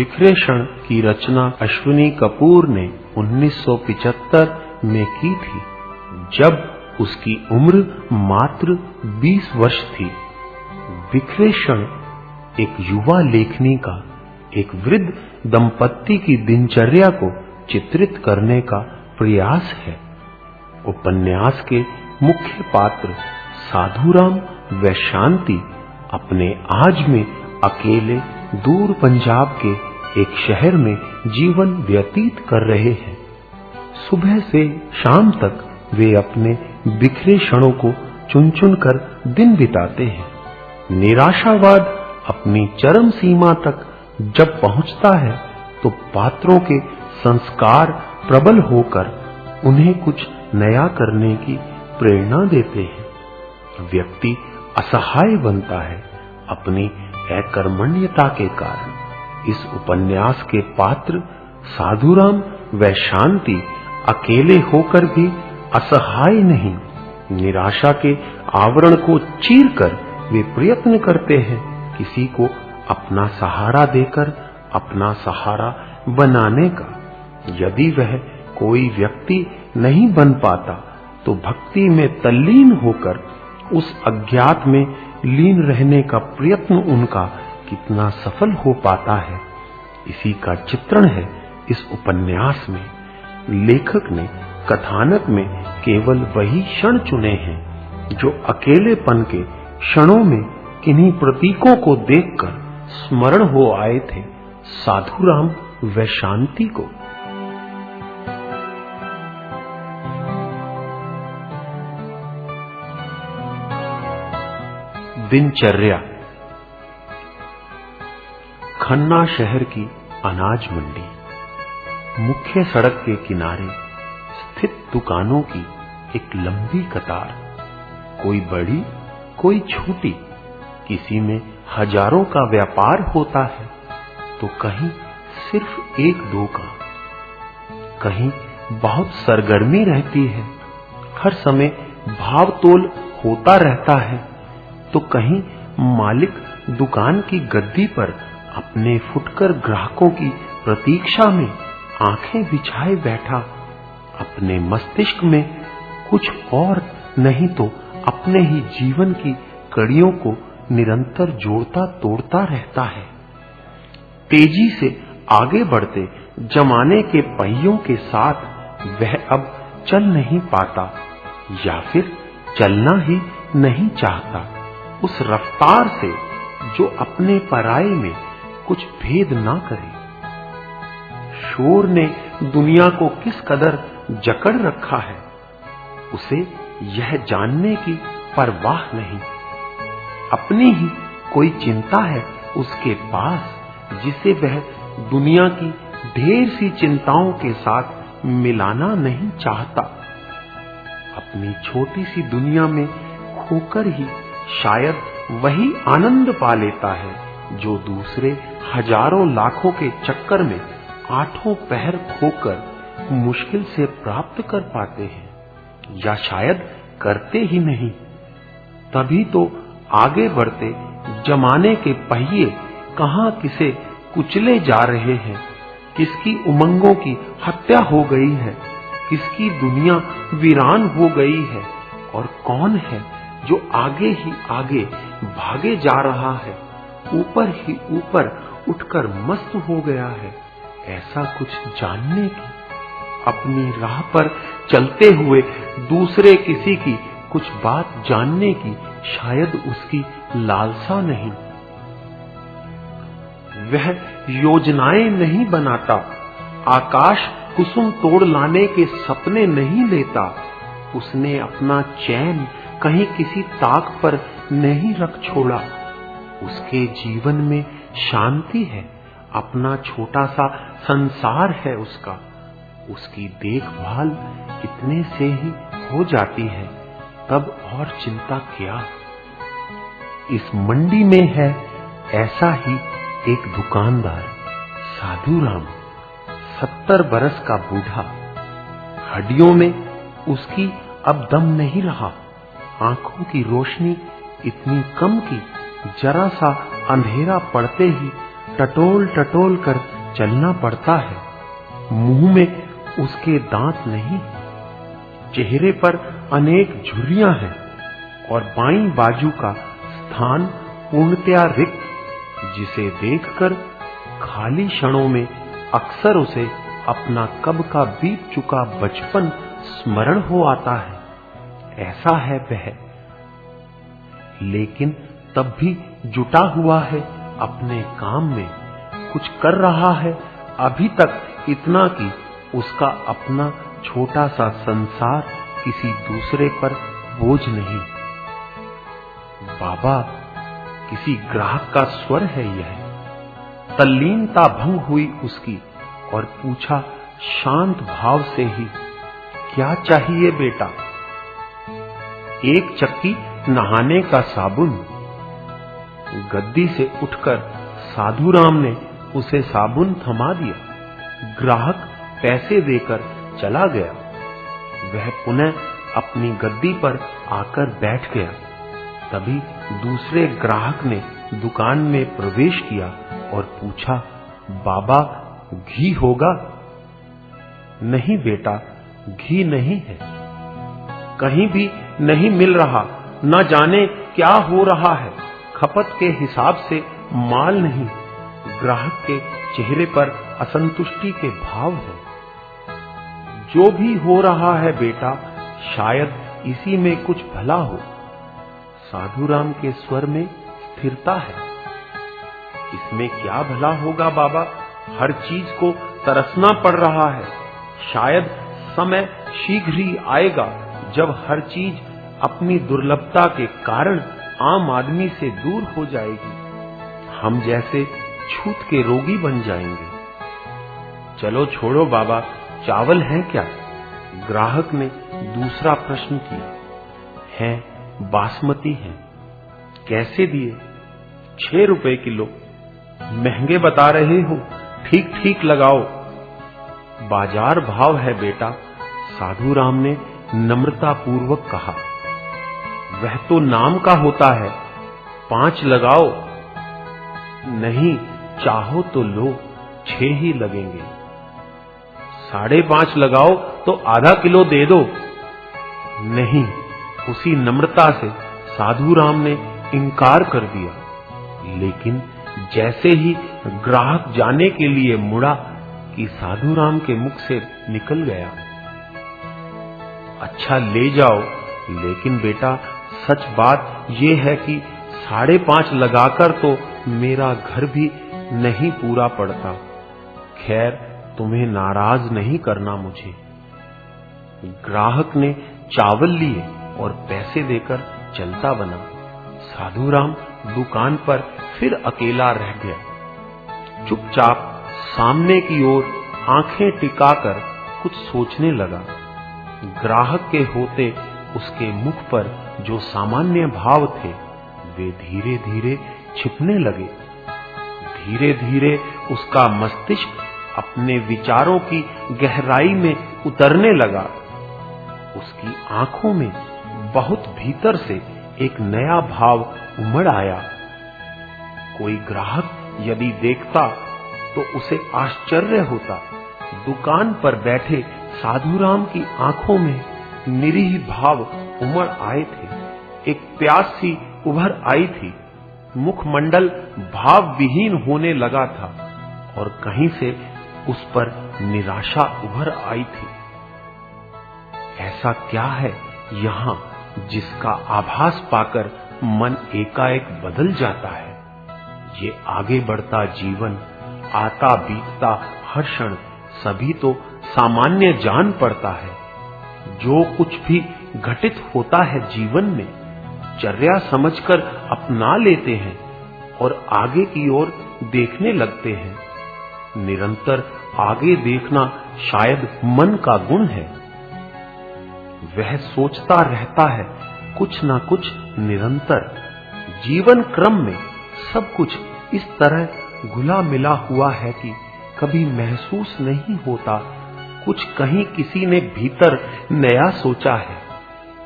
बिखरे क्षण की रचना अश्विनी कपूर ने 1975 में की थी, जब उसकी उम्र मात्र 20 वर्ष थी। बिखरे क्षण एक युवा लेखनी का एक वृद्ध दंपत्ति की दिनचर्या को चित्रित करने का प्रयास है। उपन्यास के मुख्य पात्र साधुराम व शांति अपने आज में अकेले दूर पंजाब के एक शहर में जीवन व्यतीत कर रहे हैं। सुबह से शाम तक वे अपने बिखरे क्षणों को चुन चुन कर दिन बिताते हैं। निराशावाद अपनी चरम सीमा तक जब पहुंचता है तो पात्रों के संस्कार प्रबल होकर उन्हें कुछ नया करने की प्रेरणा देते हैं। व्यक्ति असहाय बनता है अपनी अकर्मण्यता के कारण। इस उपन्यास के पात्र साधुराम व शांति अकेले होकर भी असहाय नहीं, निराशा के आवरण को चीरकर वे प्रयत्न करते हैं किसी को अपना सहारा देकर अपना सहारा बनाने का। यदि वह कोई व्यक्ति नहीं बन पाता तो भक्ति में तल्लीन होकर उस अज्ञात में लीन रहने का प्रयत्न उनका कितना सफल हो पाता है, इसी का चित्रण है इस उपन्यास में। लेखक ने कथानक में केवल वही क्षण चुने हैं जो अकेलेपन के क्षणों में किन्हीं प्रतीकों को देखकर स्मरण हो आए थे साधुराम व शांति को। दिनचर्या। खन्ना शहर की अनाज मंडी, मुख्य सड़क के किनारे स्थित दुकानों की एक लंबी कतार, कोई बड़ी कोई छोटी, किसी में हजारों का व्यापार होता है तो कहीं सिर्फ एक दो का। कहीं बहुत सरगर्मी रहती है, हर समय भावतोल होता रहता है, तो कहीं मालिक दुकान की गद्दी पर अपने फुटकर ग्राहकों की प्रतीक्षा में आंखें बिछाए बैठा अपने मस्तिष्क में कुछ और नहीं तो अपने ही जीवन की कड़ियों को निरंतर जोड़ता तोड़ता रहता है। तेजी से आगे बढ़ते जमाने के पहियों के साथ वह अब चल नहीं पाता या फिर चलना ही नहीं चाहता, उस रफ्तार से जो अपने पराये में कुछ भेद ना करे। शोर ने दुनिया को किस कदर जकड़ रखा है, उसे यह जानने की परवाह नहीं। अपनी ही कोई चिंता है उसके पास जिसे वह दुनिया की ढेर सी चिंताओं के साथ मिलाना नहीं चाहता। अपनी छोटी सी दुनिया में खोकर ही शायद वही आनंद पा लेता है जो दूसरे हजारों लाखों के चक्कर में आठों पहर खोकर मुश्किल से प्राप्त कर पाते हैं, या शायद करते ही नहीं। तभी तो आगे बढ़ते जमाने के पहिए कहां किसे कुचले जा रहे हैं, किसकी उमंगों की हत्या हो गई है, किसकी दुनिया वीरान हो गई है, और कौन है जो आगे ही आगे भागे जा रहा है, ऊपर ही ऊपर उठकर मस्त हो गया है। ऐसा कुछ जानने की, अपनी राह पर चलते हुए दूसरे किसी की कुछ बात जानने की शायद उसकी लालसा नहीं। वह योजनाएं नहीं बनाता, आकाश कुसुम तोड़ लाने के सपने नहीं लेता। उसने अपना चैन कहीं किसी ताक पर नहीं रख छोड़ा। उसके जीवन में शांति है, अपना छोटा सा संसार है उसका। उसकी देखभाल इतने से ही हो जाती है, तब और चिंता क्या। इस मंडी में है ऐसा ही एक दुकानदार साधुराम, 70 बरस का बूढ़ा। हड्डियों में उसकी अब दम नहीं रहा, आंखों की रोशनी इतनी कम कि जरा सा अंधेरा पड़ते ही टटोल टटोल कर चलना पड़ता है। मुंह में उसके दांत नहीं, चेहरे पर अनेक झुर्रियां हैं और बाईं बाजू का स्थान पूर्णतया रिक्त, जिसे देखकर खाली क्षणों में अक्सर उसे अपना कब का बीत चुका बचपन स्मरण हो आता है। ऐसा है वह, लेकिन तब भी जुटा हुआ है अपने काम में, कुछ कर रहा है अभी तक इतना कि उसका अपना छोटा सा संसार किसी दूसरे पर बोझ नहीं। बाबा, किसी ग्राहक का स्वर है यह। तल्लीनता भंग हुई उसकी और पूछा शांत भाव से ही, क्या चाहिए बेटा? एक चक्की नहाने का साबुन। गद्दी से उठकर साधुराम ने उसे साबुन थमा दिया। ग्राहक पैसे देकर चला गया। वह पुनः अपनी गद्दी पर आकर बैठ गया। तभी दूसरे ग्राहक ने दुकान में प्रवेश किया और पूछा, बाबा, घी होगा? नहीं बेटा, घी नहीं है। कहीं भी नहीं मिल रहा, न जाने क्या हो रहा है। खपत के हिसाब से माल नहीं। ग्राहक के चेहरे पर असंतुष्टि के भाव हैं। जो भी हो रहा है बेटा, शायद इसी में कुछ भला हो। साधुराम के स्वर में स्थिरता है। इसमें क्या भला होगा बाबा? हर चीज को तरसना पड़ रहा है। शायद समय शीघ्र ही आएगा जब हर चीज अपनी दुर्लभता के कारण आम आदमी से दूर हो जाएगी। हम जैसे छूत के रोगी बन जाएंगे। चलो छोड़ो बाबा, चावल है क्या? ग्राहक ने दूसरा प्रश्न किया। है, बासमती है। कैसे दिए? 6 रुपए किलो। महंगे बता रहे हो, ठीक ठीक लगाओ। बाजार भाव है बेटा, साधुराम ने नम्रता पूर्वक कहा। वह तो नाम का होता है। 5 लगाओ। नहीं, चाहो तो लो, 6 ही लगेंगे। 5.5 लगाओ तो आधा किलो दे दो। नहीं, उसी नम्रता से साधुराम ने इनकार कर दिया। लेकिन जैसे ही ग्राहक जाने के लिए मुड़ा कि साधुराम के मुख से निकल गया, अच्छा ले जाओ, लेकिन बेटा सच बात यह है कि 5.5 लगाकर तो मेरा घर भी नहीं पूरा पड़ता। खैर, तुम्हें नाराज नहीं करना मुझे। ग्राहक ने चावल लिए और पैसे देकर चलता बना। साधुराम दुकान पर फिर अकेला रह गया। चुपचाप सामने की ओर आंखें टिकाकर कुछ सोचने लगा। ग्राहक के होते उसके मुख पर जो सामान्य भाव थे, वे धीरे धीरे छिपने लगे। धीरे धीरे उसका मस्तिष्क अपने विचारों की गहराई में उतरने लगा। उसकी आंखों में बहुत भीतर से एक नया भाव उमड़ आया। कोई ग्राहक यदि देखता तो उसे आश्चर्य होता। दुकान पर बैठे साधुराम की आंखों में निरीह भाव उमड़ आए थे। एक प्यास सी उभर आई थी। मुखमंडल भाव विहीन होने लगा था और कहीं से उस पर निराशा उभर आई थी। ऐसा क्या है यहां जिसका आभास पाकर मन एकाएक बदल जाता है? ये आगे बढ़ता जीवन, आता बीतता हर क्षण सभी तो सामान्य जान पड़ता है। जो कुछ भी घटित होता है जीवन में, चर्या समझकर अपना लेते हैं और आगे की ओर देखने लगते हैं। निरंतर आगे देखना शायद मन का गुण है। वह सोचता रहता है कुछ ना कुछ निरंतर। जीवन क्रम में सब कुछ इस तरह घुला मिला हुआ है कि कभी महसूस नहीं होता कुछ कहीं किसी ने भीतर नया सोचा है।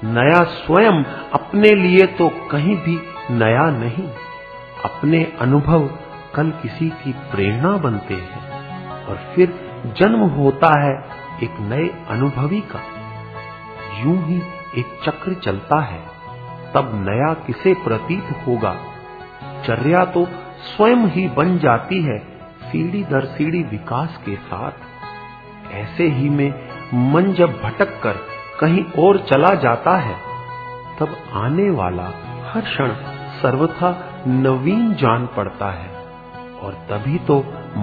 नया स्वयं अपने लिए तो कहीं भी नया नहीं। अपने अनुभव कल किसी की प्रेरणा बनते हैं और फिर जन्म होता है एक नए अनुभवी का। यूं ही एक चक्र चलता है, तब नया किसे प्रतीत होगा। चर्या तो स्वयं ही बन जाती है सीढ़ी दर सीढ़ी विकास के साथ। ऐसे ही में मन जब भटक कर कहीं और चला जाता है, तब आने वाला हर क्षण सर्वथा नवीन जान पड़ता है। और तभी तो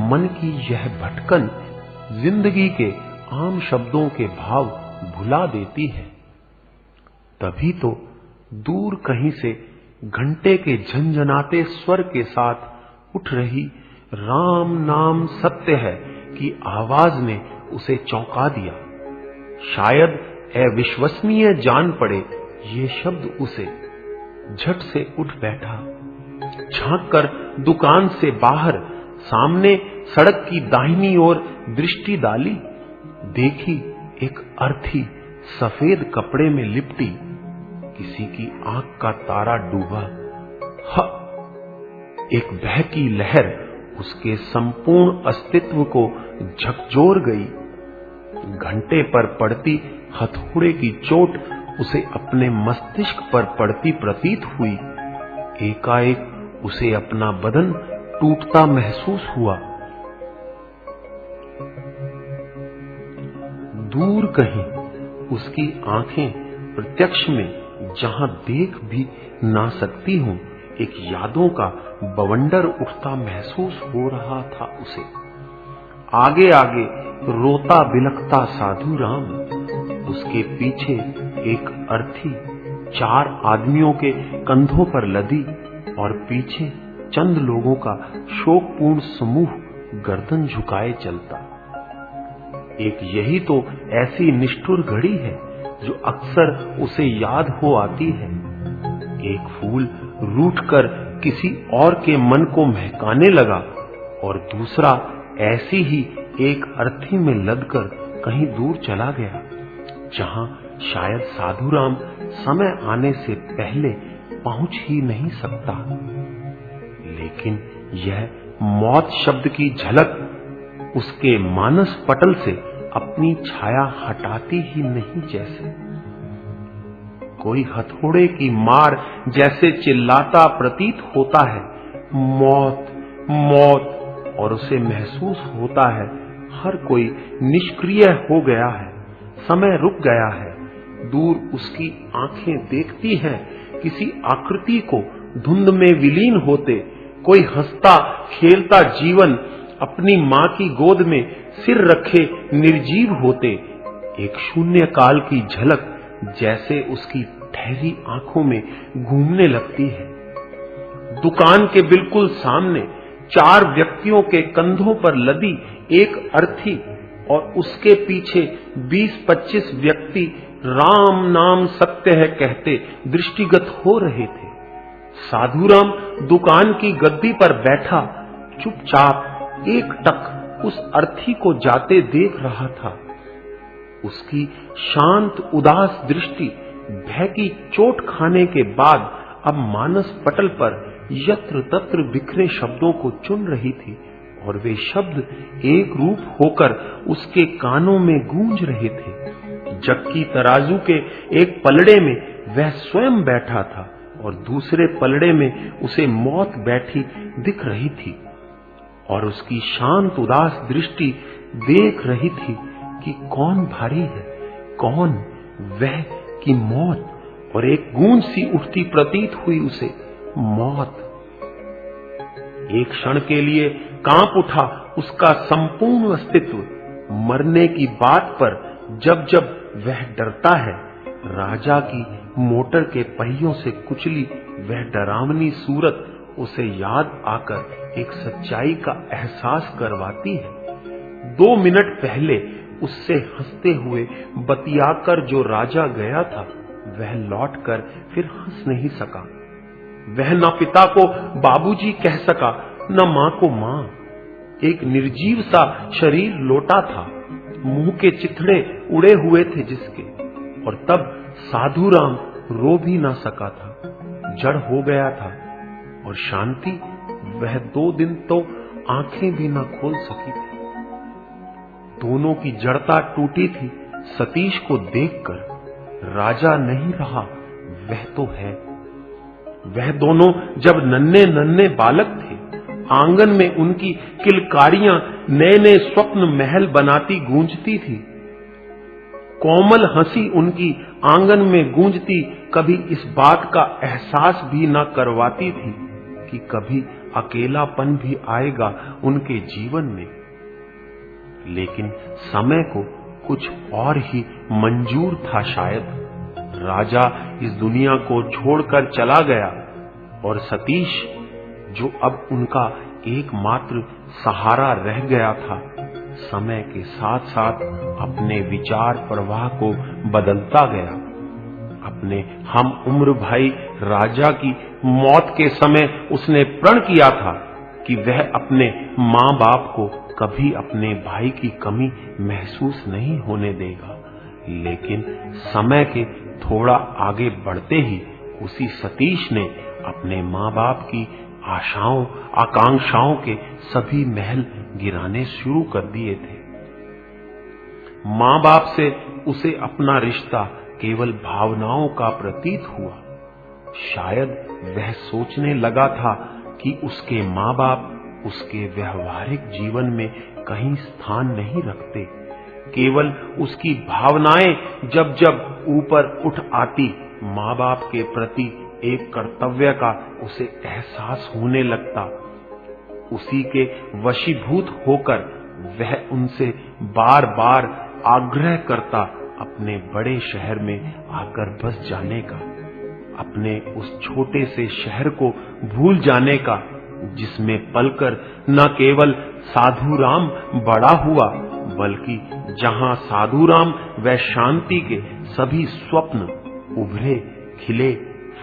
मन की यह भटकन जिंदगी के आम शब्दों के भाव भुला देती है। तभी तो दूर कहीं से घंटे के झंझनाते स्वर के साथ उठ रही राम नाम सत्य है की आवाज ने उसे चौंका दिया। शायद अविश्वसनीय जान पड़े ये शब्द उसे। झट से उठ बैठा, झांक कर दुकान से बाहर सामने सड़क की दाहिनी ओर दृष्टि डाली। देखी एक अर्थी सफेद कपड़े में लिपटी किसी की आंख का तारा डूबा। एक बहकी लहर उसके संपूर्ण अस्तित्व को झकझोर गई। घंटे पर पड़ती हथौड़े की चोट उसे अपने मस्तिष्क पर पड़ती प्रतीत हुई। एकाएक उसे अपना बदन टूटता महसूस हुआ। दूर कहीं उसकी आंखें प्रत्यक्ष में जहां देख भी ना सकती हूं, एक यादों का बवंडर उठता महसूस हो रहा था उसे। आगे आगे रोता बिलखता साधु राम, उसके पीछे एक अर्थी 4 आदमियों के कंधों पर लदी और पीछे चंद लोगों का शोकपूर्ण समूह गर्दन झुकाए चलता। एक यही तो ऐसी निष्ठुर घड़ी है जो अक्सर उसे याद हो आती है। एक फूल रूठकर किसी और के मन को महकाने लगा और दूसरा ऐसी ही एक अर्थी में लदकर कहीं दूर चला गया, जहां शायद साधुराम समय आने से पहले पहुंच ही नहीं सकता। लेकिन यह मौत शब्द की झलक उसके मानस पटल से अपनी छाया हटाती ही नहीं। जैसे कोई हथौड़े की मार जैसे चिल्लाता प्रतीत होता है, मौत मौत, और उसे महसूस होता है हर कोई निष्क्रिय हो गया है, समय रुक गया है। दूर उसकी आंखें देखती हैं किसी आकृति को धुंध में विलीन होते, कोई हंसता खेलता जीवन अपनी मां की गोद में सिर रखे निर्जीव होते। एक शून्य काल की झलक जैसे उसकी ठहरी आंखों में घूमने लगती है। दुकान के बिल्कुल सामने 4 व्यक्तियों के कंधों पर लदी एक अर्थी और उसके पीछे 20-25 व्यक्ति राम नाम सत्य है कहते दृष्टिगत हो रहे थे। साधुराम दुकान की गद्दी पर बैठा चुपचाप एकटक उस अर्थी को जाते देख रहा था। उसकी शांत उदास दृष्टि भय की चोट खाने के बाद अब मानस पटल पर यत्र तत्र बिखरे शब्दों को चुन रही थी और वे शब्द एक रूप होकर उसके कानों में गूंज रहे थे। जक्की तराजू के एक पलड़े में वह स्वयं बैठा था और दूसरे पलड़े में उसे मौत बैठी दिख रही थी और उसकी शांत उदास दृष्टि देख रही थी कि कौन भारी है, कौन वह की मौत। और एक गूंज सी उठती प्रतीत हुई उसे, मौत। एक क्षण के लिए कांप उठा उसका संपूर्ण अस्तित्व। मरने की बात पर जब जब वह डरता है, राजा की मोटर के पहियों से कुचली वह डरावनी सूरत उसे याद आकर एक सच्चाई का एहसास करवाती है। 2 मिनट पहले उससे हंसते हुए बतियाकर जो राजा गया था, वह लौटकर फिर हंस नहीं सका। वह न पिता को बाबूजी कह सका, न मां को मां। एक निर्जीव सा शरीर लोटा था, मुंह के चिथड़े उड़े हुए थे जिसके। और तब साधुराम रो भी ना सका था, जड़ हो गया था और शांति वह 2 दिन तो आंखें भी न खोल सकी थी। दोनों की जड़ता टूटी थी। सतीश को देखकर राजा नहीं रहा, वह तो है। वह दोनों जब नन्हे नन्हे बालक थे, आंगन में उनकी किलकारियां नए नए स्वप्न महल बनाती गूंजती थी। कोमल हंसी उनकी आंगन में गूंजती कभी इस बात का एहसास भी न करवाती थी कि कभी अकेलापन भी आएगा उनके जीवन में। लेकिन समय को कुछ और ही मंजूर था शायद। राजा इस दुनिया को छोड़कर चला गया और सतीश, जो अब उनका एकमात्र सहारा रह गया था, समय के साथ साथ अपने विचार प्रवाह को बदलता गया। अपने हम उम्र भाई राजा की मौत के समय उसने प्रण किया था कि वह अपने मां बाप को कभी अपने भाई की कमी महसूस नहीं होने देगा। लेकिन समय के थोड़ा आगे बढ़ते ही उसी सतीश ने अपने मां बाप की आशाओं आकांक्षाओं के सभी महल गिराने शुरू कर दिए थे। मां बाप से उसे अपना रिश्ता केवल भावनाओं का प्रतीत हुआ। शायद वह सोचने लगा था कि उसके मां बाप उसके व्यवहारिक जीवन में कहीं स्थान नहीं रखते। केवल उसकी भावनाएं जब जब ऊपर उठ आती, मां बाप के प्रति एक कर्तव्य का उसे एहसास होने लगता। उसी के वशीभूत होकर वह उनसे बार बार आग्रह करता अपने बड़े शहर में आकर बस जाने का, अपने उस छोटे से शहर को भूल जाने का जिसमें पलकर न केवल साधुराम बड़ा हुआ, बल्कि जहां साधुराम व शांति के सभी स्वप्न उभरे, खिले,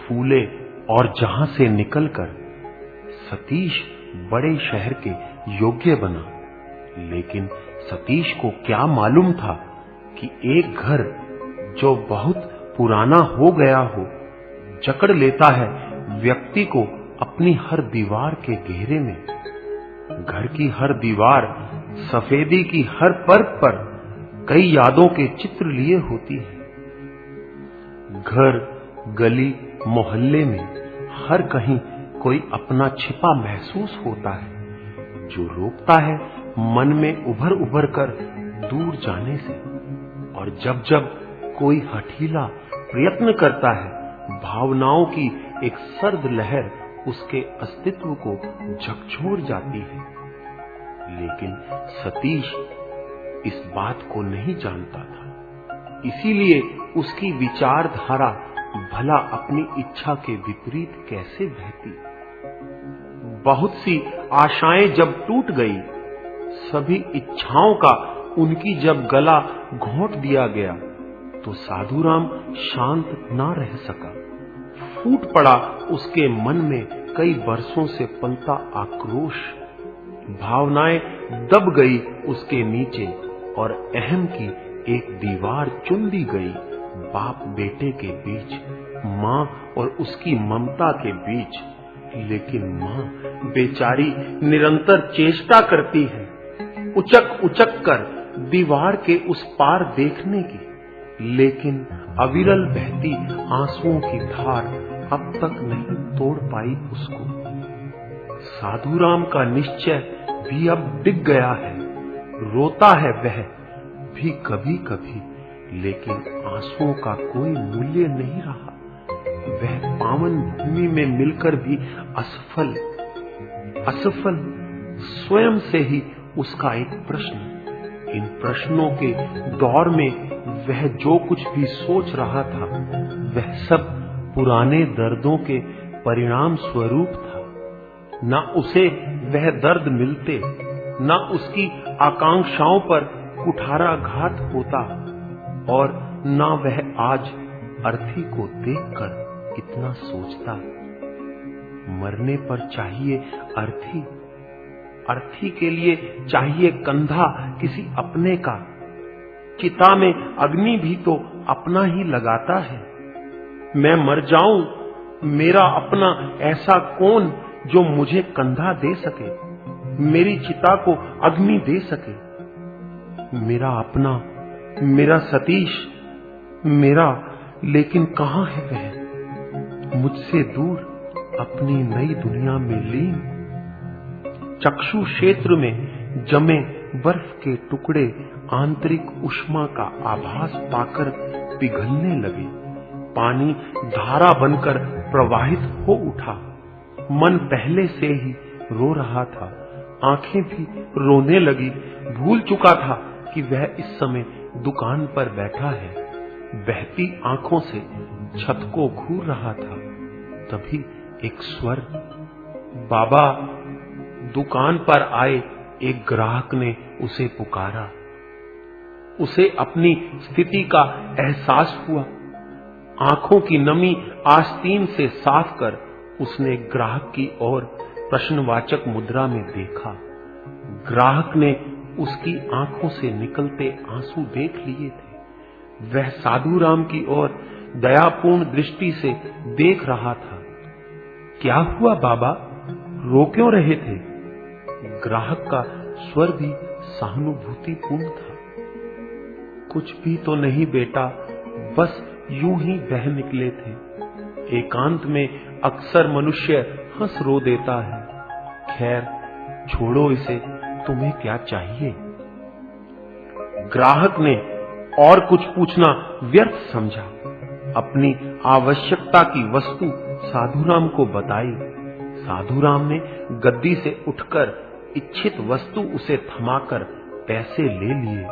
फूले और जहां से निकलकर सतीश बड़े शहर के योग्य बना। लेकिन सतीश को क्या मालूम था कि एक घर जो बहुत पुराना हो गया हो, जकड़ लेता है व्यक्ति को अपनी हर दीवार के घेरे में। घर की हर दीवार, सफेदी की हर परत पर कई यादों के चित्र लिए होती है। घर, गली, मोहल्ले में हर कहीं कोई अपना छिपा महसूस होता है, जो रोकता है मन में उभर उभर कर दूर जाने से। और जब जब कोई हठीला प्रयत्न करता है, भावनाओं की एक सर्द लहर उसके अस्तित्व को झकझोर जाती है। लेकिन सतीश इस बात को नहीं जानता था। इसीलिए उसकी विचारधारा भला अपनी इच्छा के विपरीत कैसे बहती। बहुत सी आशाएं जब टूट गई, सभी इच्छाओं का उनकी जब गला घोंट दिया गया, तो साधुराम शांत ना रह सका। फूट पड़ा उसके मन में कई बरसों से पलता आक्रोश। भावनाएं दब गई उसके नीचे और अहम की एक दीवार चुन दी गई। बाप बेटे के बीच, मां और उसकी ममता के बीच। लेकिन मां बेचारी निरंतर चेष्टा करती है, उचक उचक कर दीवार के उस पार देखने की। लेकिन अविरल बहती आंसुओं की धार अब तक नहीं तोड़ पाई उसको। साधुराम का निश्चय भी अब डिग गया है। रोता है वह भी कभी कभी, लेकिन आंसुओं का कोई मूल्य नहीं रहा। वह पावन भूमि में मिलकर भी असफल स्वयं से ही उसका एक प्रश्न। इन प्रश्नों के दौर में वह जो कुछ भी सोच रहा था, वह सब पुराने दर्दों के परिणाम स्वरूप था। न उसे वह दर्द मिलते, न उसकी आकांक्षाओं पर कुठाराघात होता, और न वह आज अर्थी को देखकर इतना सोचता। मरने पर चाहिए अर्थी, अर्थी के लिए चाहिए कंधा किसी अपने का। चिता में अग्नि भी तो अपना ही लगाता है। मैं मर जाऊं, मेरा अपना ऐसा कौन जो मुझे कंधा दे सके, मेरी चिता को अग्नि दे सके। मेरा अपना, मेरा सतीश, मेरा, लेकिन कहां है वह, मुझसे दूर अपनी नई दुनिया में लीन। चक्षु क्षेत्र में जमे बर्फ के टुकड़े आंतरिक उष्मा का आभास पाकर पिघलने लगे। पानी धारा बनकर प्रवाहित हो उठा। मन पहले से ही रो रहा था, आंखें भी रोने लगी। भूल चुका था कि वह इस समय दुकान पर बैठा है। बहती आंखों से छत को घूर रहा था। तभी एक स्वर, बाबा। दुकान पर आए एक ग्राहक ने उसे पुकारा। उसे अपनी स्थिति का एहसास हुआ। आंखों की नमी आस्तीन से साफ कर उसने ग्राहक की ओर प्रश्नवाचक मुद्रा में देखा। ग्राहक ने उसकी आंखों से निकलते आंसू देख लिए थे। वह साधुराम की ओर दयापूर्ण दृष्टि से देख रहा था। क्या हुआ बाबा, रो क्यों रहे थे? ग्राहक का स्वर भी सहानुभूतिपूर्ण था। कुछ भी तो नहीं बेटा, बस यूं ही बह निकले थे। एकांत में अक्सर मनुष्य हंस रो देता है। खैर छोड़ो इसे, तुम्हें क्या चाहिए? ग्राहक ने और कुछ पूछना व्यर्थ समझा। अपनी आवश्यकता की वस्तु साधुराम को बताई। साधुराम ने गद्दी से उठकर इच्छित वस्तु उसे थमाकर पैसे ले लिए।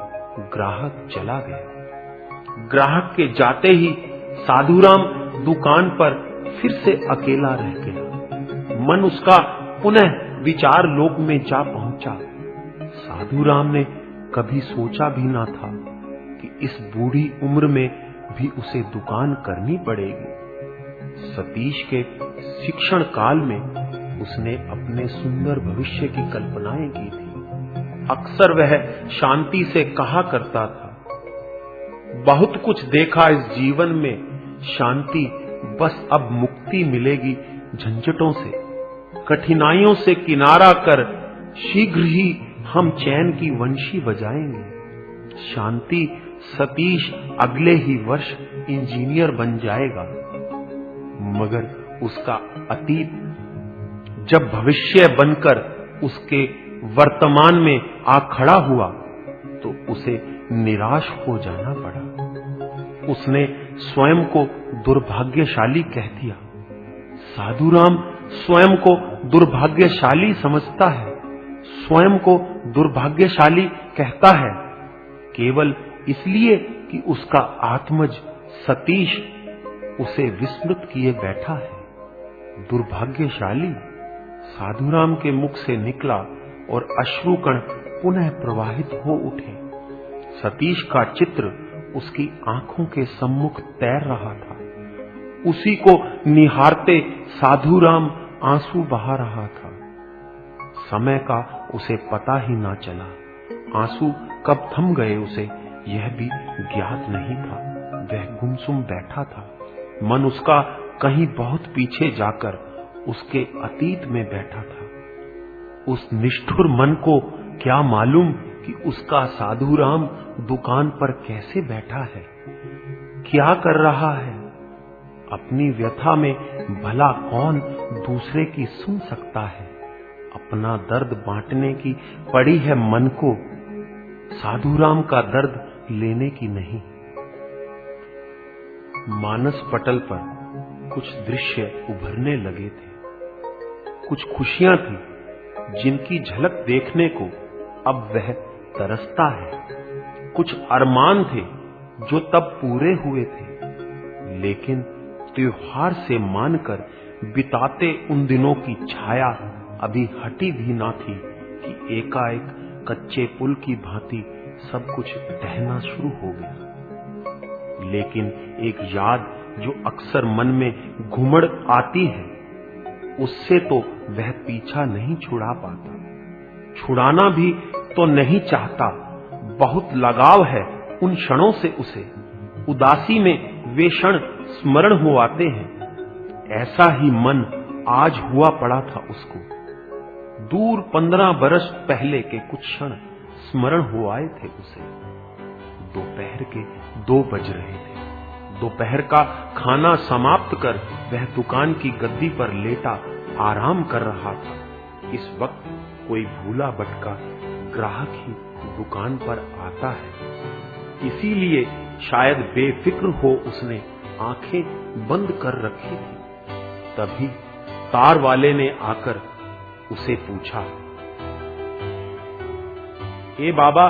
ग्राहक चला गया। ग्राहक के जाते ही साधुराम दुकान पर फिर से अकेला रह गया। मन उसका पुनः विचार लोक में जा पहुंचा। साधुराम ने कभी सोचा भी ना था कि इस बूढ़ी उम्र में भी उसे दुकान करनी पड़ेगी। सतीश के शिक्षण काल में उसने अपने सुंदर भविष्य की कल्पनाएं की थी। अक्सर वह शांति से कहा करता था, बहुत कुछ देखा इस जीवन में, शांति, बस अब मुक्ति मिलेगी झंझटों से। कठिनाइयों से किनारा कर शीघ्र ही हम चैन की वंशी बजाएंगे। शांति, सतीश अगले ही वर्ष इंजीनियर बन जाएगा। मगर उसका अतीत जब भविष्य बनकर उसके वर्तमान में आ खड़ा हुआ तो उसे निराश हो जाना पड़ा। उसने स्वयं को दुर्भाग्यशाली कह दिया। साधुराम स्वयं को दुर्भाग्यशाली समझता है, स्वयं को दुर्भाग्यशाली कहता है केवल इसलिए कि उसका आत्मज सतीश उसे विस्मृत किए बैठा है। दुर्भाग्यशाली साधुराम के मुख से निकला और अश्रुकण पुनः प्रवाहित हो उठे। सतीश का चित्र उसकी आंखों के सम्मुख तैर रहा था। उसी को निहारते साधुराम आंसू बहा रहा था। समय का उसे पता ही ना चला। आंसू कब थम गए उसे यह भी ज्ञात नहीं था। वह गुमसुम बैठा था। मन उसका कहीं बहुत पीछे जाकर उसके अतीत में बैठा था। उस निष्ठुर मन को क्या मालूम कि उसका साधुराम दुकान पर कैसे बैठा है, क्या कर रहा है। अपनी व्यथा में भला कौन दूसरे की सुन सकता है। अपना दर्द बांटने की पड़ी है मन को, साधुराम का दर्द लेने की नहीं। मानस पटल पर कुछ दृश्य उभरने लगे थे। कुछ खुशियां थी जिनकी झलक देखने को अब वह तरसता है। कुछ अरमान थे जो तब पूरे हुए थे, लेकिन त्योहार से मानकर बिताते उन दिनों की छाया अभी हटी भी ना थी कि एकाएक कच्चे पुल की भांति सब कुछ टहना शुरू हो गया। लेकिन एक याद जो अक्सर मन में घुमड़ आती है, उससे तो वह पीछा नहीं छुड़ा पाता, छुड़ाना भी तो नहीं चाहता। बहुत लगाव है उन क्षणों से उसे। उदासी में वे क्षण स्मरण हो आते हैं। ऐसा ही मन आज हुआ पड़ा था उसको। दूर 15 बरस पहले के कुछ क्षण स्मरण हो आए थे उसे। दोपहर के 2 बज रहे थे। दोपहर का खाना समाप्त कर वह दुकान की गद्दी पर लेटा आराम कर रहा था। इस वक्त कोई भूला भटका ग्राहक ही दुकान पर आता है, इसीलिए शायद बेफिक्र हो उसने आंखें बंद कर रखी थी। तभी तार वाले ने आकर उसे पूछा, ए बाबा,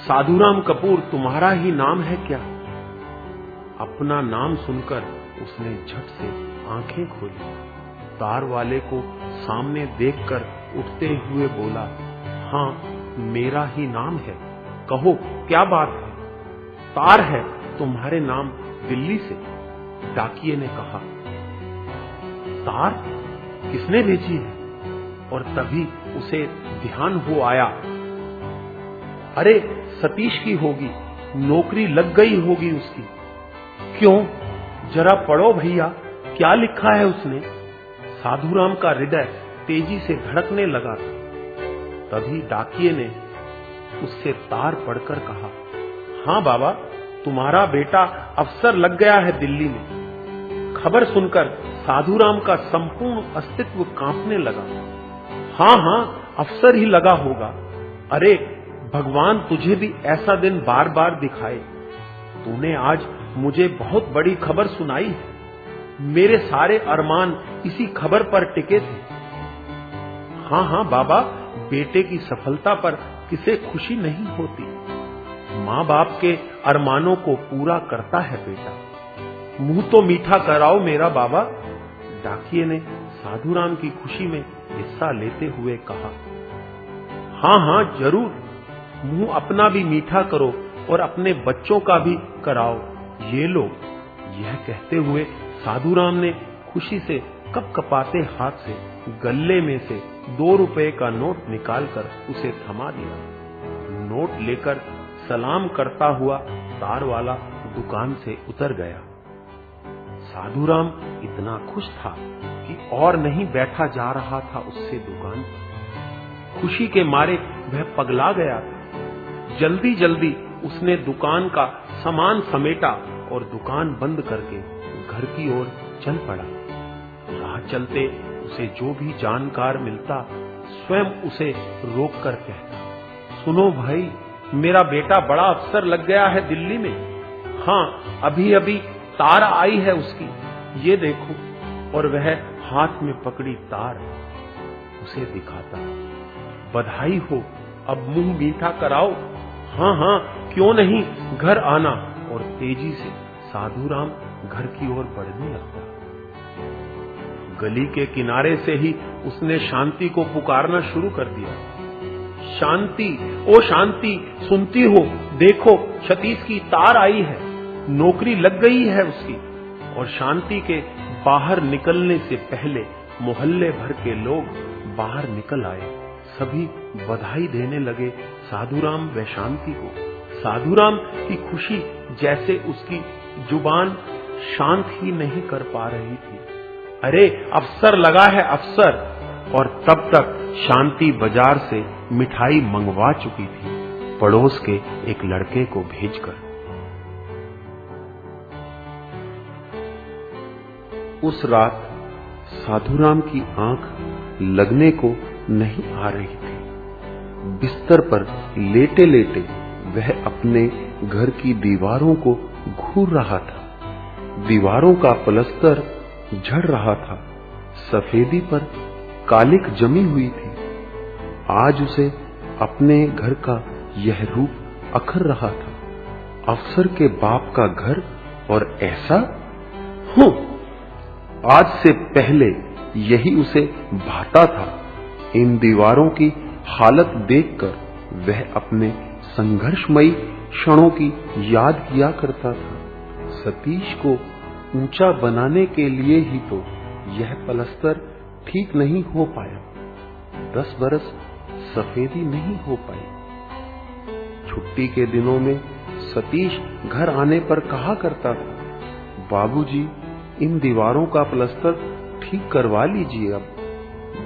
साधुराम कपूर तुम्हारा ही नाम है क्या? अपना नाम सुनकर उसने झट से आंखें खोली। तार वाले को सामने देखकर उठते हुए बोला, हाँ, मेरा ही नाम है, कहो क्या बात है? तार है तुम्हारे नाम दिल्ली से, डाकिये ने कहा। तार किसने भेजी है? और तभी उसे ध्यान हो आया, अरे सतीश की होगी, नौकरी लग गई होगी उसकी। क्यों, जरा पढ़ो भैया, क्या लिखा है उसने? साधुराम का हृदय तेजी से धड़कने लगा। तभी डाकिये ने उससे तार पढ़कर कहा, हाँ बाबा, तुम्हारा बेटा अफसर लग गया है दिल्ली में। खबर सुनकर साधुराम का संपूर्ण अस्तित्व कांपने लगा। हाँ हाँ, अफसर ही लगा होगा। अरे भगवान तुझे भी ऐसा दिन बार बार दिखाए। तूने आज मुझे बहुत बड़ी खबर सुनाई है। मेरे सारे अरमान इसी खबर पर टिके थे। हाँ हाँ बाबा, बेटे की सफलता पर किसे खुशी नहीं होती। माँ बाप के अरमानों को पूरा करता है बेटा। मुंह तो मीठा कराओ मेरा बाबा। डाकिये ने साधुराम की खुशी में हिस्सा लेते हुए कहा, हाँ हाँ जरूर, मुंह अपना भी मीठा करो और अपने बच्चों का भी कराओ। ये लो। यह कहते हुए साधुराम ने खुशी से कपकपाते हाथ से गल्ले में से 2 रुपए का नोट निकालकर उसे थमा दिया। नोट लेकर सलाम करता हुआ तार वाला दुकान से उतर गया। साधुराम इतना खुश था कि और नहीं बैठा जा रहा था उससे दुकान पर। खुशी के मारे वह पगला गया था। जल्दी जल्दी उसने दुकान का सामान समेटा और दुकान बंद करके घर की ओर चल पड़ा। राह चलते उसे जो भी जानकार मिलता स्वयं उसे रोककर कहता, सुनो भाई, मेरा बेटा बड़ा अफसर लग गया है दिल्ली में। हाँ, अभी अभी तार आई है उसकी, ये देखो। और वह हाथ में पकड़ी तार उसे दिखाता। बधाई हो, अब मुंह मीठा कराओ। हाँ हाँ, क्यों नहीं, घर आना। और तेजी से साधुराम घर की ओर बढ़ने लगता। गली के किनारे से ही उसने शांति को पुकारना शुरू कर दिया। शांति, ओ शांति, सुनती हो? देखो, सतीश की तार आई है, नौकरी लग गई है उसकी। और शांति के बाहर निकलने से पहले मोहल्ले भर के लोग बाहर निकल आए। सभी बधाई देने लगे साधुराम व शांति को। साधुराम की खुशी जैसे उसकी जुबान शांत ही नहीं कर पा रही थी। अरे अफसर लगा है, अफसर। और तब तक शांति बाजार से मिठाई मंगवा चुकी थी, पड़ोस के एक लड़के को भेजकर। उस रात साधुराम की आंख लगने को नहीं आ रही थी। बिस्तर पर लेटे लेटे वह अपने घर की दीवारों को घूर रहा था। दीवारों का पलस्तर झड़ रहा था, सफेदी पर कालिक जमी हुई थी। आज उसे अपने घर का यह रूप अखर रहा था। अफसर के बाप का घर, और ऐसा हो। आज से पहले यही उसे भाता था। इन दीवारों की हालत देखकर वह अपने संघर्षमयी क्षणों की याद किया करता था। सतीश को ऊंचा बनाने के लिए ही तो यह पलस्तर ठीक नहीं हो पाया। 10 बरस सफेदी नहीं हो पाई। छुट्टी के दिनों में सतीश घर आने पर कहा करता था, बाबूजी, इन दीवारों का पलस्तर ठीक करवा लीजिए, अब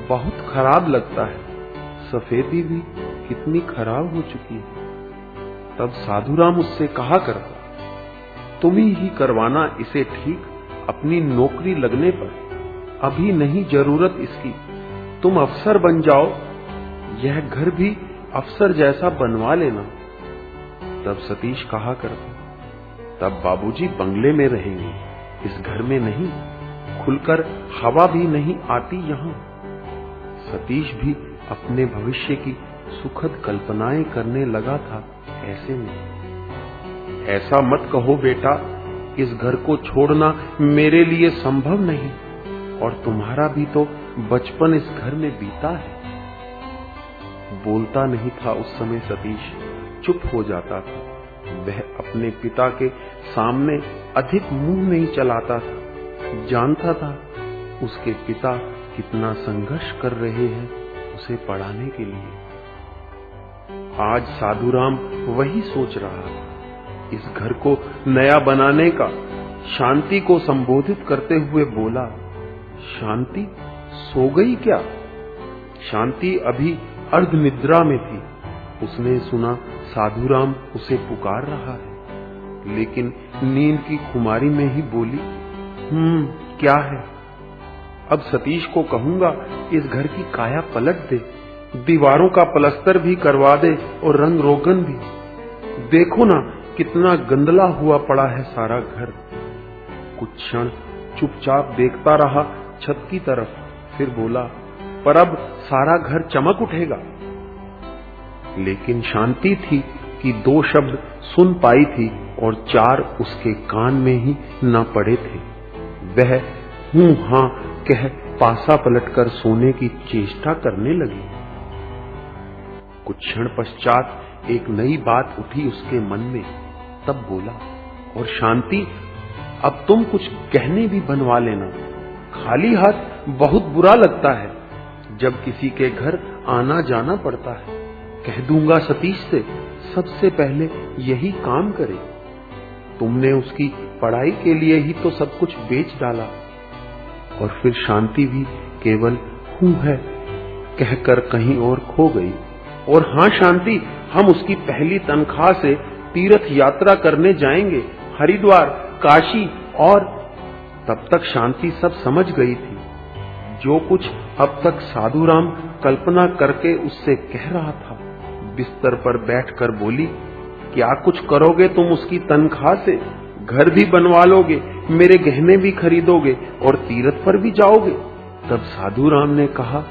बहुत खराब लगता है, सफेदी भी कितनी खराब हो चुकी है। तब साधुराम उससे कहा करता, तुम ही करवाना इसे ठीक अपनी नौकरी लगने पर, अभी नहीं जरूरत इसकी, तुम अफसर बन जाओ, यह घर भी अफसर जैसा बनवा लेना। तब सतीश कहा करता, तब बाबूजी बंगले में रहेंगे, इस घर में नहीं, खुलकर हवा भी नहीं आती यहां। सतीश भी अपने भविष्य की सुखद कल्पनाएं करने लगा था। ऐसे में, ऐसा मत कहो बेटा, इस घर को छोड़ना मेरे लिए संभव नहीं, और तुम्हारा भी तो बचपन इस घर में बीता है। बोलता नहीं था उस समय सतीश, चुप हो जाता था। वह अपने पिता के सामने अधिक मुंह नहीं चलाता था। जानता था उसके पिता कितना संघर्ष कर रहे हैं उसे पढ़ाने के लिए। आज साधुराम वही सोच रहा था। इस घर को नया बनाने का शांति को संबोधित करते हुए बोला, शांति सो गई क्या? शांति अभी अर्ध निद्रा में थी। उसने सुना साधुराम उसे पुकार रहा है, लेकिन नींद की खुमारी में ही बोली, क्या है? अब सतीश को कहूंगा इस घर की काया पलट दे, दीवारों का प्लास्टर भी करवा दे और रंग रोगन भी। देखो ना कितना गंदला हुआ पड़ा है सारा घर। कुछ क्षण चुपचाप देखता रहा छत की तरफ, फिर बोला, पर अब सारा घर चमक उठेगा। लेकिन शांति थी कि 2 शब्द सुन पाई थी और 4 उसके कान में ही न पड़े थे। वह हूं हां कह पासा पलटकर सोने की चेष्टा करने लगी। कुछ क्षण पश्चात एक नई बात उठी उसके मन में। तब बोला, और शांति अब तुम कुछ गहने भी बनवा लेना, खाली हाथ बहुत बुरा लगता है जब किसी के घर आना जाना पड़ता है। कह दूंगा सतीश से सबसे पहले यही काम करे। तुमने उसकी पढ़ाई के लिए ही तो सब कुछ बेच डाला। और फिर शांति भी केवल हूं है कहकर कहीं और खो गई। और हां शांति, हम उसकी पहली तनख्वाह से तीर्थ यात्रा करने जाएंगे, हरिद्वार, काशी। और तब तक शांति सब समझ गई थी। जो कुछ अब तक साधुराम कल्पना करके उससे कह रहा था। बिस्तर पर बैठकर बोली, क्या कुछ करोगे तुम उसकी तनख्वाह से? घर भी बनवा लोगे, मेरे गहने भी खरीदोगे और तीर्थ पर भी जाओगे? तब साधुराम ने कहा,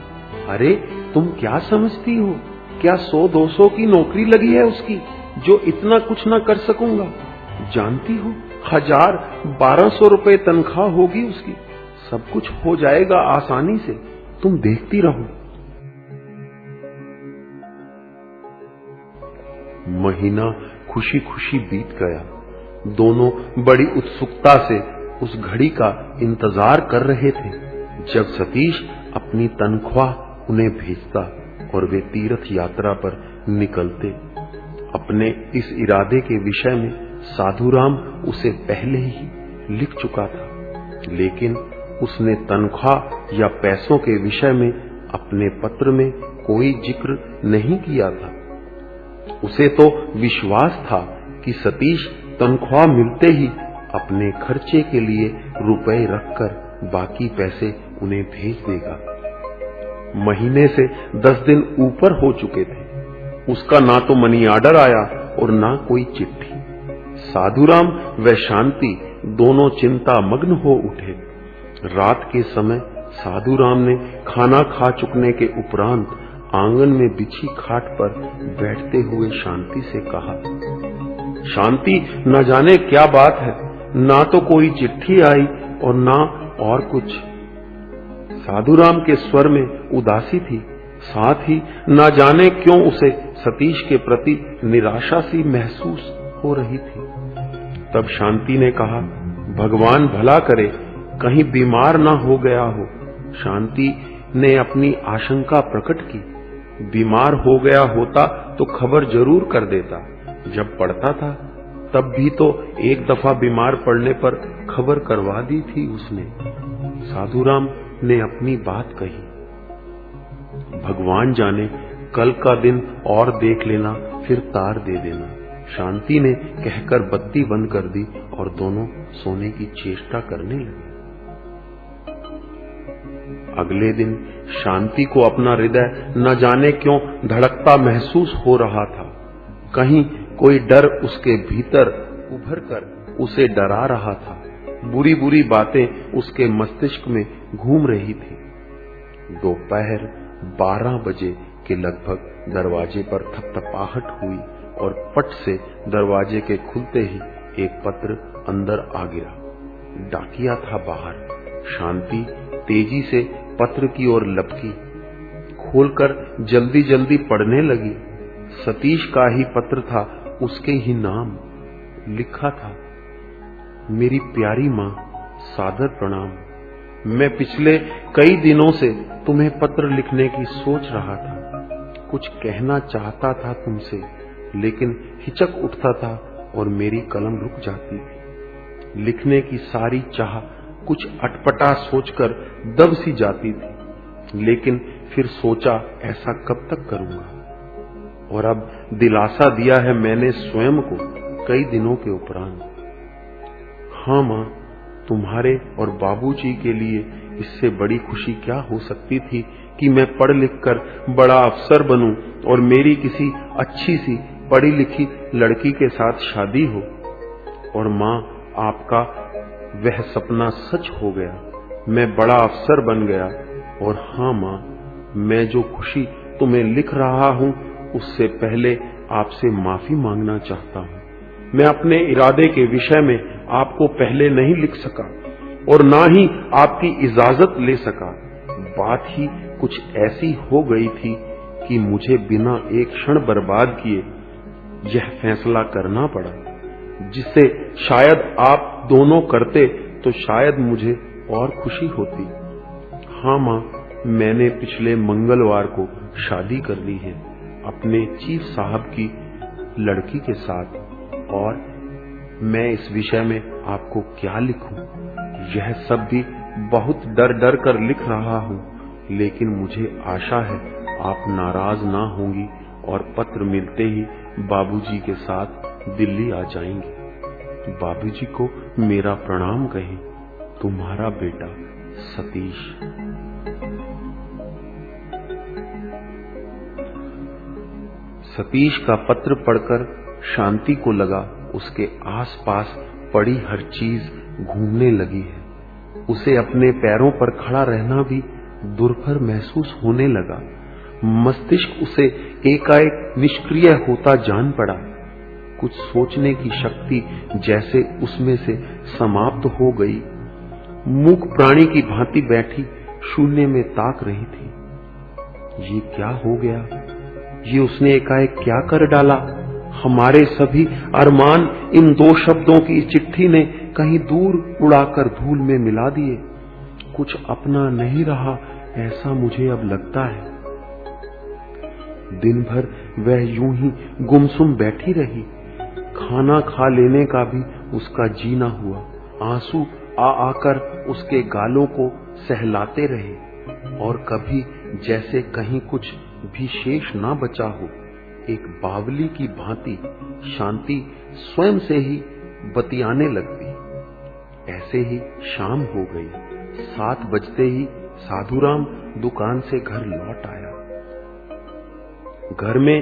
अरे तुम क्या समझती हो, क्या 100-200 की नौकरी लगी है उसकी जो इतना कुछ ना कर सकूंगा? जानती हो 1000-1200 रुपए तनख्वाह होगी उसकी, सब कुछ हो जाएगा आसानी से, तुम देखती रहो। महीना खुशी खुशी बीत गया। दोनों बड़ी उत्सुकता से उस घड़ी का इंतजार कर रहे थे जब सतीश अपनी तनख्वाह उन्हें भेजता और वे तीर्थ यात्रा पर निकलते। अपने इस इरादे के विषय में साधुराम उसे पहले ही लिख चुका था, लेकिन उसने तनख्वाह या पैसों के विषय में अपने पत्र में कोई जिक्र नहीं किया था। उसे तो विश्वास था कि सतीश तनख्वाह मिलते ही अपने खर्चे के लिए रुपए रखकर बाकी पैसे उन्हें भेज देगा। महीने से 10 दिन ऊपर हो चुके थे। उसका ना तो मनी ऑर्डर आया और ना कोई चिट्ठी। साधुराम व शांति दोनों चिंता मग्न हो उठे। रात के समय साधुराम ने खाना खा चुकने के उपरांत आंगन में बिछी खाट पर बैठते हुए शांति से कहा, शांति, न जाने क्या बात है, ना तो कोई चिट्ठी आई और ना और कुछ। साधुराम के स्वर में उदासी थी, साथ ही न जाने क्यों उसे सतीश के प्रति निराशा सी महसूस हो रही थी। तब शांति ने कहा, भगवान भला करे, कहीं बीमार ना हो गया हो। शांति ने अपनी आशंका प्रकट की। बीमार हो गया होता तो खबर जरूर कर देता। जब पड़ता था तब भी तो एक दफा बीमार पड़ने पर खबर करवा दी थी उसने। साधुराम ने अपनी बात कही। भगवान जाने कल का दिन और देख लेना, फिर तार दे देना, शांति ने कहकर बत्ती बंद कर दी और दोनों सोने की चेष्टा करने लगे। अगले दिन शांति को अपना हृदय न जाने क्यों धड़कता महसूस हो रहा था। कहीं कोई डर उसके भीतर उभर कर उसे डरा रहा था। बुरी बुरी बातें उसके मस्तिष्क में घूम रही थी। दोपहर 12 बजे के लगभग दरवाजे पर थपथपाहट हुई और पट से दरवाजे के खुलते ही एक पत्र अंदर आ गिरा। डाकिया था बाहर। शांति तेजी से पत्र की ओर लपकी, खोलकर जल्दी जल्दी पढ़ने लगी। सतीश का ही पत्र था, उसके ही नाम लिखा था। मेरी प्यारी माँ, सादर प्रणाम। मैं पिछले कई दिनों से तुम्हें पत्र लिखने की सोच रहा था। कुछ कहना चाहता था तुमसे, लेकिन हिचक उठता था और मेरी कलम रुक जाती थी। लिखने की सारी चाह कुछ अटपटा सोचकर दब सी जाती थी, लेकिन फिर सोचा ऐसा कब तक करूंगा। और अब दिलासा दिया है मैंने स्वयं को कई दिनों के उपरांत। हाँ माँ, तुम्हारे और बाबूजी के लिए इससे बड़ी खुशी क्या हो सकती थी कि मैं पढ़ लिख कर बड़ा अफसर बनूं और मेरी किसी अच्छी सी पढ़ी लिखी लड़की के साथ शादी हो। और माँ, आपका वह सपना सच हो गया। मैं बड़ा अफसर बन गया। और हाँ माँ, मैं जो खुशी तुम्हें लिख रहा हूँ उससे पहले आपसे माफी मांगना चाहता हूँ। मैं अपने इरादे के विषय में आपको पहले नहीं लिख सका और ना ही आपकी इजाजत ले सका। बात ही कुछ ऐसी हो गई थी कि मुझे बिना एक क्षण बर्बाद किए यह फैसला करना पड़ा, जिससे शायद आप दोनों करते तो शायद मुझे और खुशी होती। हाँ माँ, मैंने पिछले मंगलवार को शादी कर ली है अपने चीफ साहब की लड़की के साथ। और मैं इस विषय में आपको क्या लिखूं, यह सब भी बहुत डर डर कर लिख रहा हूं, लेकिन मुझे आशा है आप नाराज ना होंगी और पत्र मिलते ही बाबूजी के साथ दिल्ली आ जाएंगी। बाबूजी को मेरा प्रणाम कहें। तुम्हारा बेटा सतीश। सतीश का पत्र पढ़कर शांति को लगा उसके आसपास पड़ी हर चीज घूमने लगी है। उसे अपने पैरों पर खड़ा रहना भी दुर्भर महसूस होने लगा। मस्तिष्क उसे एकाएक निष्क्रिय होता जान पड़ा। कुछ सोचने की शक्ति जैसे उसमें से समाप्त हो गई। मूक प्राणी की भांति बैठी शून्य में ताक रही थी। ये क्या हो गया? ये उसने एकाएक क्या कर डाला? हमारे सभी अरमान इन दो शब्दों की चिट्ठी ने कहीं दूर उड़ाकर धूल में मिला दिए। कुछ अपना नहीं रहा, ऐसा मुझे अब लगता है। दिन भर वह यूं ही गुमसुम बैठी रही। खाना खा लेने का भी उसका जी न हुआ। आंसू आ आकर उसके गालों को सहलाते रहे और कभी जैसे कहीं कुछ भी शेष ना बचा हो, एक बावली की भांति शांति स्वयं से ही बतियाने लगती। ऐसे ही शाम हो गई। 7 बजते ही साधुराम दुकान से घर लौट आया। घर में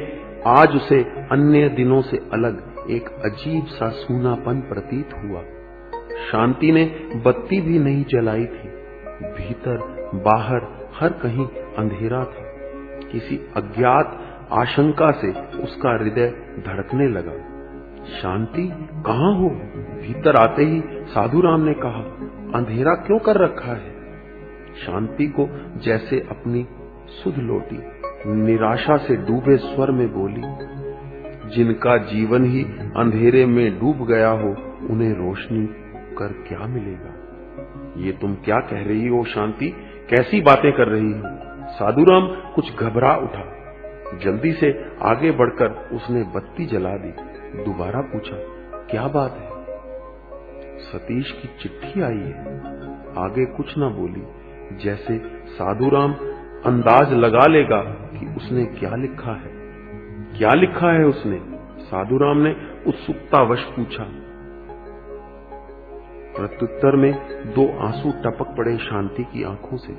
आज उसे अन्य दिनों से अलग एक अजीब सा सूनापन प्रतीत हुआ। शांति ने बत्ती भी नहीं जलाई थी। भीतर बाहर हर कहीं अंधेरा था। किसी अज्ञात आशंका से उसका हृदय धड़कने लगा। शांति, कहाँ हो? भीतर आते ही साधुराम ने कहा, अंधेरा क्यों कर रखा है? शांति को जैसे अपनी सुध लौटी, निराशा से डूबे स्वर में बोली, जिनका जीवन ही अंधेरे में डूब गया हो, उन्हें रोशनी कर क्या मिलेगा? ये तुम क्या कह रही हो शांति? कैसी बातें कर रही हो? साधुराम कुछ घबरा उठा। जल्दी से आगे बढ़कर उसने बत्ती जला दी। दोबारा पूछा, क्या बात है? सतीश की चिट्ठी आई है। आगे कुछ ना बोली, जैसे साधुराम अंदाज लगा लेगा कि उसने क्या लिखा है। क्या लिखा है उसने? साधुराम ने उत्सुकतावश पूछा। प्रत्युत्तर में 2 आंसू टपक पड़े शांति की आंखों से।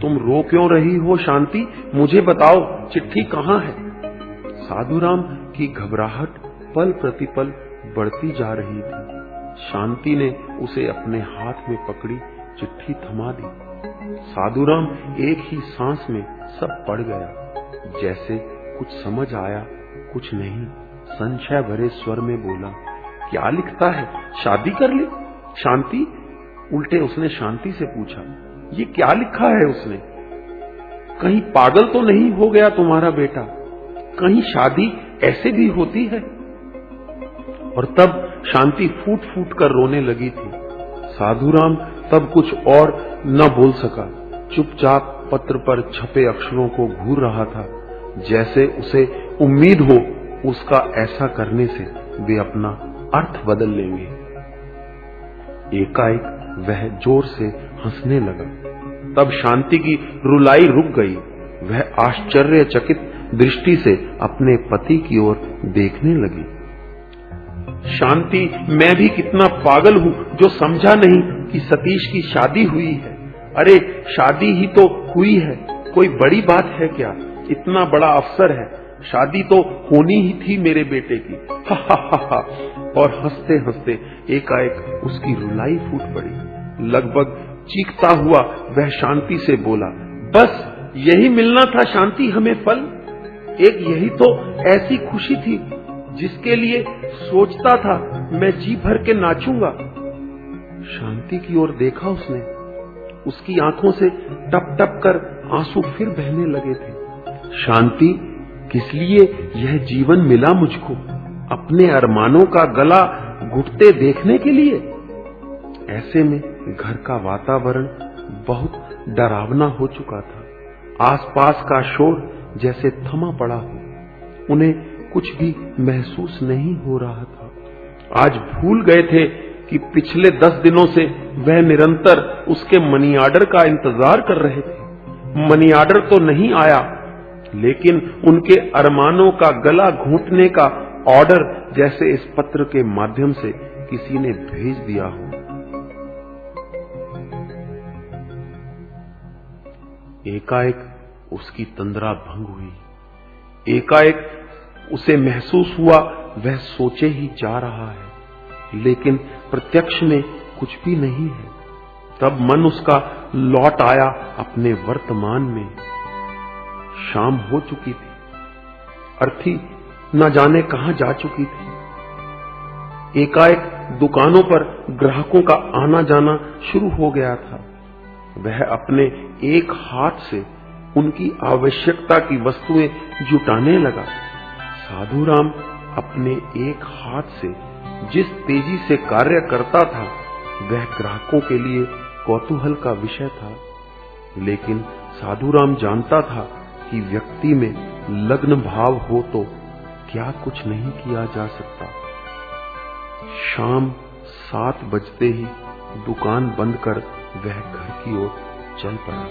तुम रो क्यों रही हो शांति? मुझे बताओ, चिट्ठी कहाँ है? साधुराम की घबराहट पल प्रतिपल बढ़ती जा रही थी। शांति ने उसे अपने हाथ में पकड़ी चिट्ठी थमा दी। साधुराम एक ही सांस में सब पढ़ गया। जैसे कुछ समझ आया, कुछ नहीं। संशय भरे स्वर में बोला, क्या लिखता है? शादी कर ली? शांति? उल्टे उसने शांति से पूछा, ये क्या लिखा है उसने? कहीं पागल तो नहीं हो गया तुम्हारा बेटा? कहीं शादी ऐसे भी होती है? और तब शांति फूट फूट कर रोने लगी थी। साधुराम तब कुछ और न बोल सका। चुपचाप पत्र पर छपे अक्षरों को घूर रहा था, जैसे उसे उम्मीद हो उसका ऐसा करने से वे अपना अर्थ बदल लेंगे। एकाएक वह जोर से हंसने लगा। तब शांति की रुलाई रुक गई। वह आश्चर्यचकित दृष्टि से अपने पति की ओर देखने लगी। शांति, मैं भी कितना पागल हूं जो समझा नहीं कि सतीश की शादी हुई है। अरे शादी ही तो हुई है, कोई बड़ी बात है क्या? इतना बड़ा अवसर है, शादी तो होनी ही थी मेरे बेटे की। हा हा हा हा। और हंसते हंसते एकाएक उसकी रुलाई फूट पड़ी। लगभग चीखता हुआ वह शांति से बोला, बस यही मिलना था शांति हमें फल। एक यही तो ऐसी खुशी थी जिसके लिए सोचता था मैं जी भर के नाचूंगा। शांति की ओर देखा उसने। उसकी आंखों से टप टप कर आंसू फिर बहने लगे थे। शांति, किस लिए यह जीवन मिला मुझको? अपने अरमानों का गला घुटते देखने के लिए? ऐसे में घर का वातावरण बहुत डरावना हो चुका था। आसपास का शोर जैसे थमा पड़ा हो। उन्हें कुछ भी महसूस नहीं हो रहा था। आज भूल गए थे कि पिछले 10 दिनों से वह निरंतर उसके मनी ऑर्डर का इंतजार कर रहे थे। मनी ऑर्डर तो नहीं आया, लेकिन उनके अरमानों का गला घोंटने का ऑर्डर जैसे इस पत्र के माध्यम से किसी ने भेज दिया हो। एकाएक उसकी तंद्रा भंग हुई। एकाएक उसे महसूस हुआ वह सोचे ही जा रहा है, लेकिन प्रत्यक्ष में कुछ भी नहीं है। तब मन उसका लौट आया अपने वर्तमान में। शाम हो चुकी थी। अर्थी न जाने कहां जा चुकी थी। एकाएक दुकानों पर ग्राहकों का आना जाना शुरू हो गया था। वह अपने एक हाथ से उनकी आवश्यकता की वस्तुएं जुटाने लगा। साधुराम अपने एक हाथ से जिस तेजी से कार्य करता था, वह ग्राहकों के लिए कौतूहल का विषय था। लेकिन साधुराम जानता था कि व्यक्ति में लग्न भाव हो तो क्या कुछ नहीं किया जा सकता। शाम 7 बजते ही दुकान बंद कर वह घर की ओर चल पड़ा।